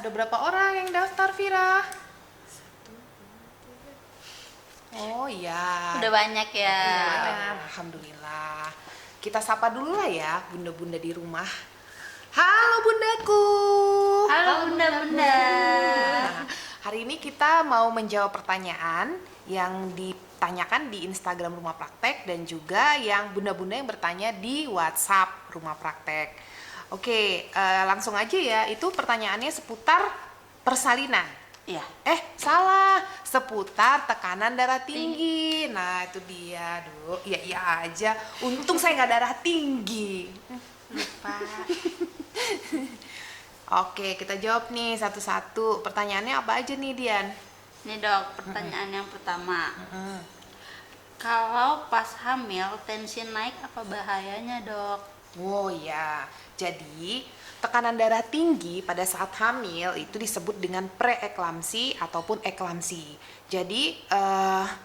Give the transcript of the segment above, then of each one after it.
Udah berapa orang yang daftar, Vira? Oh iya. Udah banyak ya. Iya, alhamdulillah. Kita sapa dulu lah ya bunda-bunda di rumah. Halo bundaku. Halo bunda-bunda. Nah, hari ini kita mau menjawab pertanyaan yang ditanyakan di Instagram Rumah Praktek dan juga yang bunda-bunda yang bertanya di WhatsApp Rumah Praktek. Oke, langsung aja ya. Itu pertanyaannya seputar persalinan. Iya. Salah, seputar tekanan darah tinggi. Nah, itu dia, Duk. Iya aja. Untung saya nggak darah tinggi. Lupa. Oke, kita jawab nih satu-satu. Pertanyaannya apa aja nih, Dian? Nih dok, pertanyaan yang pertama. Kalau pas hamil tensi naik apa bahayanya dok? Oh ya, jadi tekanan darah tinggi pada saat hamil itu disebut dengan preeklamsi ataupun eklamsi. Jadi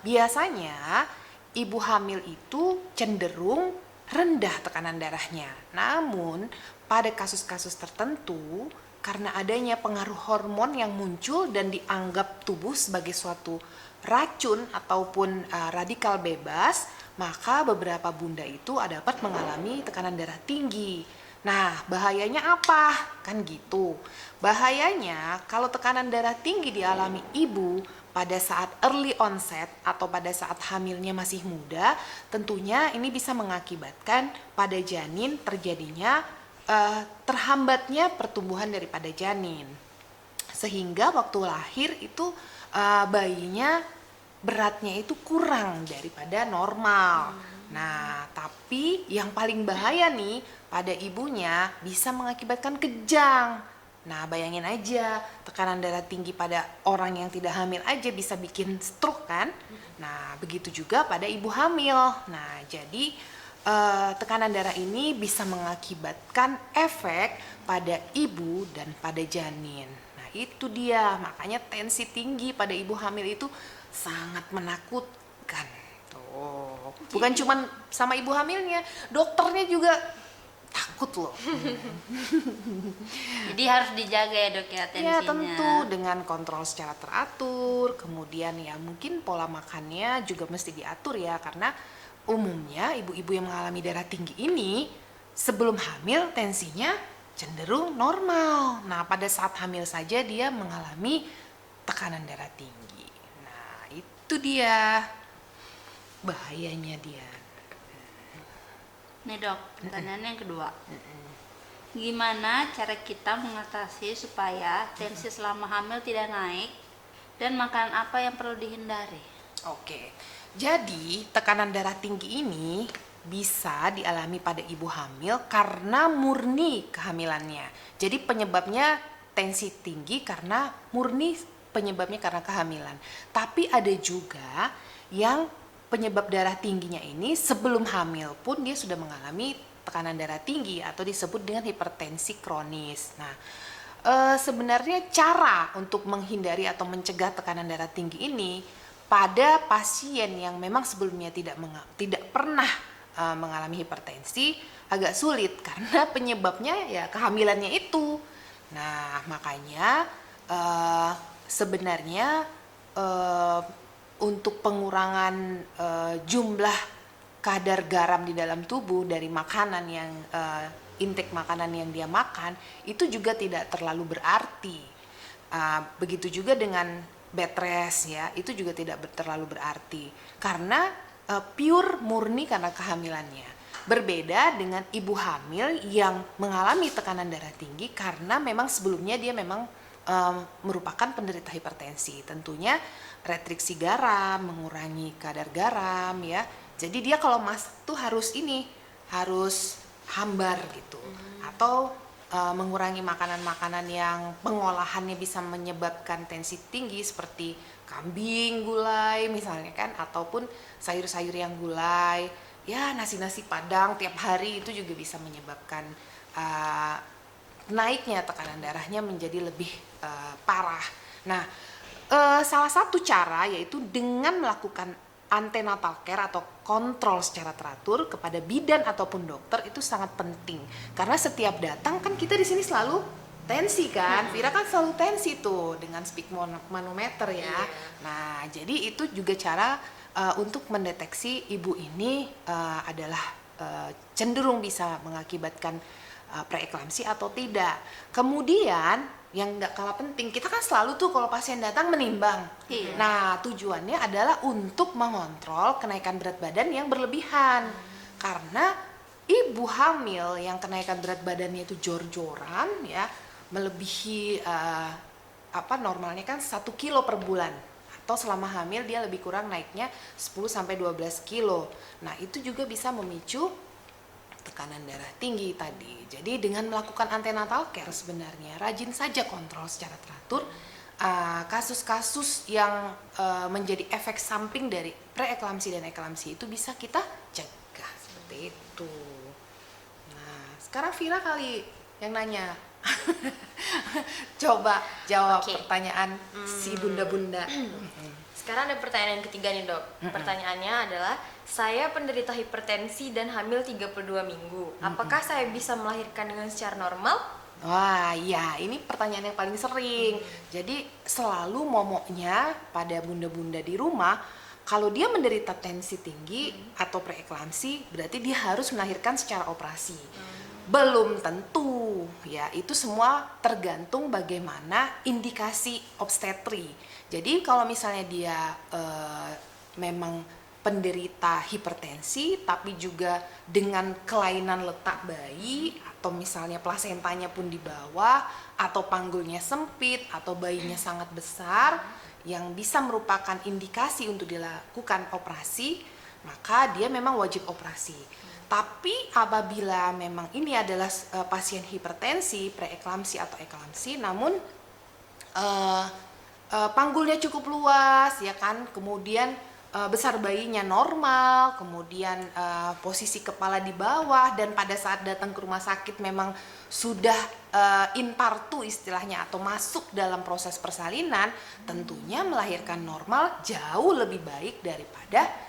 biasanya ibu hamil itu cenderung rendah tekanan darahnya. Namun pada kasus-kasus tertentu karena adanya pengaruh hormon yang muncul dan dianggap tubuh sebagai suatu racun ataupun radikal bebas, maka beberapa bunda itu dapat mengalami tekanan darah tinggi. Nah, bahayanya apa? Kan gitu. Bahayanya kalau tekanan darah tinggi dialami ibu pada saat early onset atau pada saat hamilnya masih muda, tentunya ini bisa mengakibatkan pada janin terjadinya terhambatnya pertumbuhan daripada janin. Sehingga waktu lahir itu bayinya beratnya itu kurang daripada normal. Nah, tapi yang paling bahaya nih pada ibunya bisa mengakibatkan kejang. Nah, bayangin aja tekanan darah tinggi pada orang yang tidak hamil aja bisa bikin stroke kan? Nah, begitu juga pada ibu hamil. Nah, jadi tekanan darah ini bisa mengakibatkan efek pada ibu dan pada janin. Nah, itu dia. Makanya tensi tinggi pada ibu hamil itu sangat menakutkan. Tuh. Bukan cuma sama ibu hamilnya, dokternya juga takut loh. Jadi harus dijaga ya dok ya tensinya. Ya tentu dengan kontrol secara teratur, kemudian ya mungkin pola makannya juga mesti diatur ya, karena umumnya ibu-ibu yang mengalami darah tinggi ini sebelum hamil tensinya cenderung normal. Nah, pada saat hamil saja dia mengalami tekanan darah tinggi. Nah, itu dia bahayanya dia. Nih dok, pertanyaan yang kedua. Gimana cara kita mengatasi supaya tensi selama hamil tidak naik dan makanan apa yang perlu dihindari? Oke, jadi tekanan darah tinggi ini bisa dialami pada ibu hamil karena murni kehamilannya. Jadi penyebabnya tensi tinggi karena murni penyebabnya karena kehamilan. Tapi ada juga yang penyebab darah tingginya ini sebelum hamil pun dia sudah mengalami tekanan darah tinggi atau disebut dengan hipertensi kronis. Nah, sebenarnya cara untuk menghindari atau mencegah tekanan darah tinggi ini pada pasien yang memang sebelumnya tidak pernah mengalami hipertensi agak sulit karena penyebabnya ya kehamilannya itu. Nah, makanya sebenarnya untuk pengurangan jumlah kadar garam di dalam tubuh dari makanan yang intake makanan yang dia makan itu juga tidak terlalu berarti. Begitu juga dengan bed rest ya, itu juga tidak terlalu berarti karena pure murni karena kehamilannya. Berbeda dengan ibu hamil yang mengalami tekanan darah tinggi karena memang sebelumnya dia memang merupakan penderita hipertensi. Tentunya restriksi garam, mengurangi kadar garam ya. Jadi dia kalau masak tuh harus hambar gitu. Atau mengurangi makanan-makanan yang pengolahannya bisa menyebabkan tensi tinggi seperti kambing gulai misalnya kan, ataupun sayur-sayur yang gulai. Ya, nasi-nasi Padang tiap hari itu juga bisa menyebabkan naiknya tekanan darahnya menjadi lebih parah. Nah, salah satu cara yaitu dengan melakukan antenatal care atau kontrol secara teratur kepada bidan ataupun dokter itu sangat penting karena setiap datang kan kita di sini selalu tensi kan, Vira kan selalu tensi tuh dengan speak manometer ya. Iya. Nah, jadi itu juga cara untuk mendeteksi ibu ini adalah cenderung bisa mengakibatkan preeklamsi atau tidak. Kemudian yang nggak kalah penting, kita kan selalu tuh kalau pasien datang menimbang. Iya. Nah, tujuannya adalah untuk mengontrol kenaikan berat badan yang berlebihan. Karena ibu hamil yang kenaikan berat badannya itu jor-joran ya, melebihi normalnya kan 1 kilo per bulan, atau selama hamil dia lebih kurang naiknya 10 sampai 12 kilo. Nah, itu juga bisa memicu tekanan darah tinggi tadi. Jadi dengan melakukan antenatal care sebenarnya rajin saja kontrol secara teratur kasus-kasus yang menjadi efek samping dari preeklamsi dan eklamsi itu bisa kita cegah seperti itu. Nah, sekarang Vira kali yang nanya. Coba jawab Oke. pertanyaan si bunda-bunda. Sekarang ada pertanyaan yang ketiga nih dok. Pertanyaannya adalah, saya penderita hipertensi dan hamil 32 minggu. Apakah saya bisa melahirkan dengan secara normal? Wah, ya ini pertanyaan yang paling sering. Jadi selalu momoknya pada bunda-bunda di rumah, kalau dia menderita tensi tinggi atau preeklamsi, berarti dia harus melahirkan secara operasi. Belum tentu, ya itu semua tergantung bagaimana indikasi obstetri. Jadi kalau misalnya dia memang penderita hipertensi, tapi juga dengan kelainan letak bayi, atau misalnya plasentanya pun di bawah, atau panggulnya sempit, atau bayinya sangat besar, yang bisa merupakan indikasi untuk dilakukan operasi, maka dia memang wajib operasi. Tapi apabila memang ini adalah pasien hipertensi, preeklamsi atau eklamsi, namun panggulnya cukup luas, ya kan, kemudian besar bayinya normal, kemudian posisi kepala di bawah, dan pada saat datang ke rumah sakit memang sudah in partu istilahnya atau masuk dalam proses persalinan, tentunya melahirkan normal jauh lebih baik daripada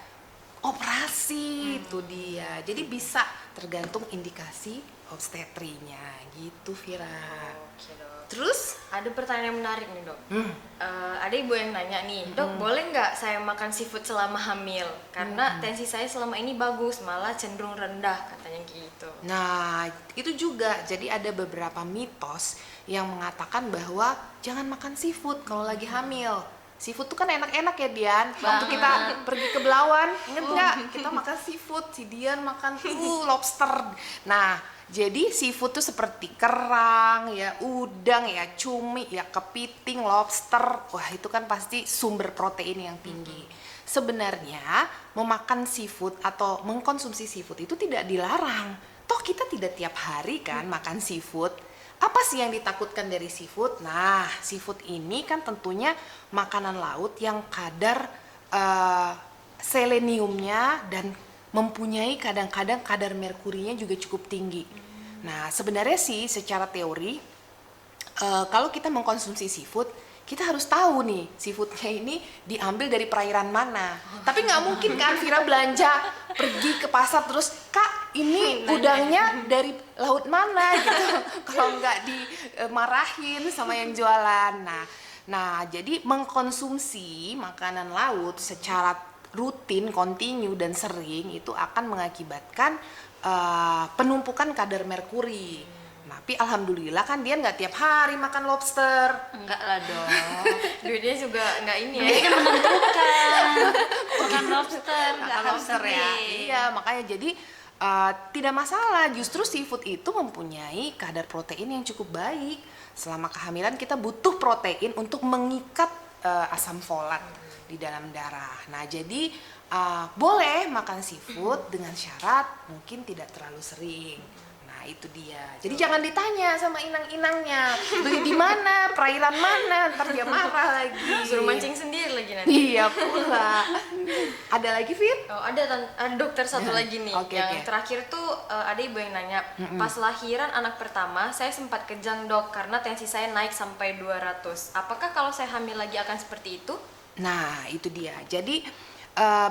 operasi. Itu dia. Jadi bisa tergantung indikasi obstetrinya gitu, Vira. Oke dok. Terus Ada pertanyaan yang menarik nih dok. Ada ibu yang nanya nih, dok boleh nggak saya makan seafood selama hamil? Karena tensi saya selama ini bagus, malah cenderung rendah katanya gitu. nah, itu juga. Jadi ada beberapa mitos yang mengatakan bahwa jangan makan seafood kalau lagi hamil. Seafood tuh kan enak-enak ya, Dian. Waktu kita pergi ke Belawan, inget nggak? Kita makan seafood, si Dian makan lobster. Nah, jadi seafood tuh seperti kerang, ya udang, ya cumi, ya kepiting, lobster. Wah, itu kan pasti sumber protein yang tinggi. Sebenarnya memakan seafood atau mengkonsumsi seafood itu tidak dilarang. Toh kita tidak tiap hari kan makan seafood. Apa sih yang ditakutkan dari seafood? Nah, seafood ini kan tentunya makanan laut yang kadar seleniumnya dan mempunyai kadang-kadang kadar merkurinya juga cukup tinggi. Nah, sebenarnya sih secara teori kalau kita mengkonsumsi seafood, kita harus tahu nih seafoodnya ini diambil dari perairan mana. Tapi nggak mungkin kan Vira belanja pergi ke pasar terus, Kak ini udangnya dari laut mana gitu. Kalau nggak dimarahin sama yang jualan. Nah, jadi mengkonsumsi makanan laut secara rutin, kontinu dan sering itu akan mengakibatkan penumpukan kadar merkuri. Tapi alhamdulillah kan dia nggak tiap hari makan lobster. Enggak lah dong. Duitnya juga nggak ini ya. Ini kan menentukan. Bukan lobster, nggak Makan harus lobster ya. sering. Iya, makanya jadi tidak masalah. Justru seafood itu mempunyai kadar protein yang cukup baik. Selama kehamilan kita butuh protein untuk mengikat asam folat di dalam darah. Nah, jadi boleh makan seafood dengan syarat mungkin tidak terlalu sering. Nah, itu dia. Jadi jangan ditanya sama inang-inangnya, beli di mana, perairan mana, ntar dia marah lagi. Suruh mancing sendiri lagi nanti. Iya pula. Ada lagi, Fit? Oh, ada dokter satu lagi nih. Oke, yang oke. terakhir tuh ada ibu yang nanya, pas lahiran anak pertama saya sempat kejang dok karena tensi saya naik sampai 200. Apakah kalau saya hamil lagi akan seperti itu? Nah, itu dia. Jadi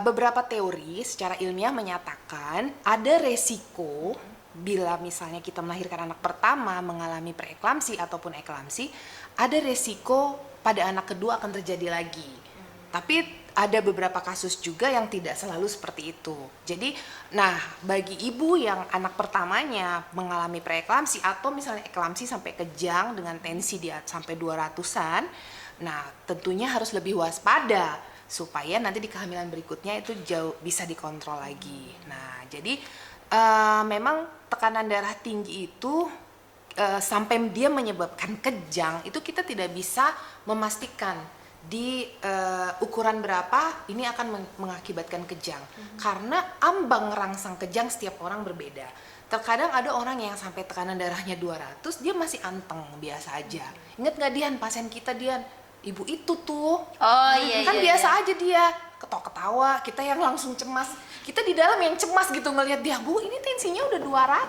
beberapa teori secara ilmiah menyatakan ada resiko bila misalnya kita melahirkan anak pertama mengalami preeklamsi ataupun eklamsi, ada resiko pada anak kedua akan terjadi lagi. Tapi ada beberapa kasus juga yang tidak selalu seperti itu. Jadi, nah bagi ibu yang anak pertamanya mengalami preeklamsi atau misalnya eklamsi sampai kejang dengan tensi di sampai 200-an, nah tentunya harus lebih waspada supaya nanti di kehamilan berikutnya itu jauh bisa dikontrol lagi. Nah, jadi memang tekanan darah tinggi itu sampai dia menyebabkan kejang itu kita tidak bisa memastikan di ukuran berapa ini akan mengakibatkan kejang. Karena ambang rangsang kejang setiap orang berbeda. Terkadang ada orang yang sampai tekanan darahnya 200 dia masih anteng biasa aja. Ingat nggak Dian, pasien kita Dian, ibu itu tuh Oh iya. kan iya, biasa iya. aja dia ketawa-ketawa, kita yang langsung cemas, kita di dalam yang cemas gitu ngelihat dia, Bu ini tensinya udah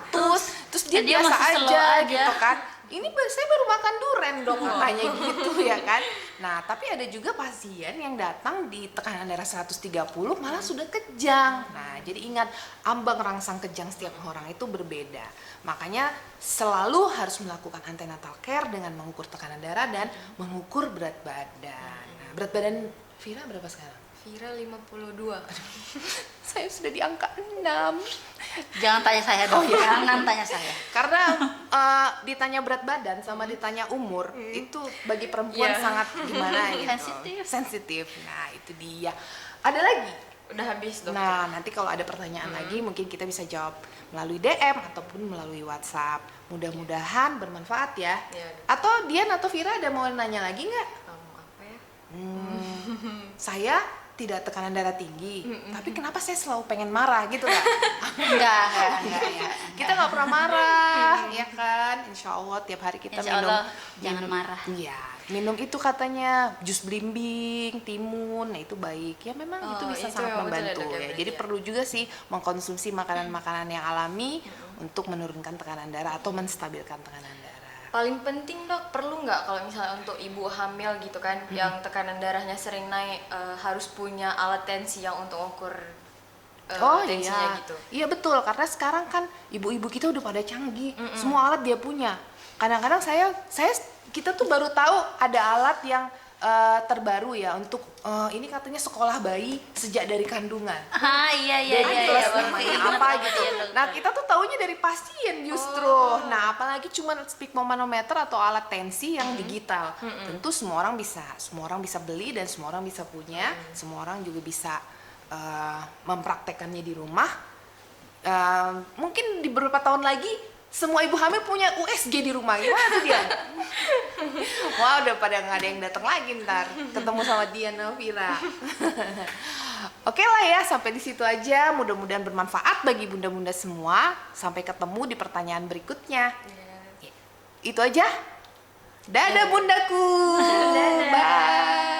200, terus dia Dan dia biasa masih slow aja aja. gitu kan, ini saya baru makan durian dong katanya gitu ya kan. Nah tapi ada juga pasien yang datang di tekanan darah 130 malah sudah kejang. Nah jadi ingat, ambang rangsang kejang setiap orang itu berbeda, makanya selalu harus melakukan antenatal care dengan mengukur tekanan darah dan mengukur berat badan. Nah, berat badan Vira berapa sekarang? Vira 52. Saya sudah di angka 6. Jangan tanya saya dong. Oh, iya. Jangan tanya saya. Karena ditanya berat badan sama ditanya umur itu bagi perempuan Iya. sangat gimana gitu. Sensitif. Sensitif. Nah, itu dia. Ada lagi? Udah habis dokter. Nah, nanti kalau ada pertanyaan lagi mungkin kita bisa jawab melalui DM ataupun melalui WhatsApp. Mudah-mudahan bermanfaat ya. Iya. Atau Dian atau Vira ada mau nanya lagi nggak? Apa ya? Saya tidak tekanan darah tinggi, tapi kenapa saya selalu pengen marah gitu kan? Enggak ya. Kita nggak pernah marah, ya kan? Insya Allah tiap hari kita Insya minum. Allah, jangan marah. Iya, minum itu katanya jus belimbing, timun, nah itu baik. Ya memang itu Oh, bisa itu sangat memang betul ya, membantu Dok, ya, ya. berarti Jadi ya. perlu juga sih mengkonsumsi makanan-makanan yang alami untuk menurunkan tekanan darah atau menstabilkan tekanan darah. Paling penting dok, perlu nggak kalau misalnya untuk ibu hamil gitu kan, yang tekanan darahnya sering naik, harus punya alat tensi yang untuk ukur tensinya iya, gitu. iya betul, karena sekarang kan ibu-ibu kita udah pada canggih, semua alat dia punya. Kadang-kadang kita tuh baru tahu ada alat yang terbaru ya untuk ini katanya sekolah bayi sejak dari kandungan. Ah iya. Jelas Baru namanya keinget apa sama gitu. dia, dokter. Nah kita tuh taunya dari pasien justru. Nah apalagi cuma sphygmomanometer atau alat tensi yang digital. Tentu semua orang bisa beli dan semua orang bisa punya. Semua orang juga bisa mempraktekannya di rumah. Mungkin di beberapa tahun lagi semua ibu hamil punya USG di rumah. Gimana tuh dia? Wah udah pada nggak ada yang datang lagi ntar ketemu sama Diana Vira. Oke lah ya, sampai di situ aja. Mudah-mudahan bermanfaat bagi bunda-bunda semua. Sampai ketemu di pertanyaan berikutnya. Itu aja. Dadah bundaku. Bye.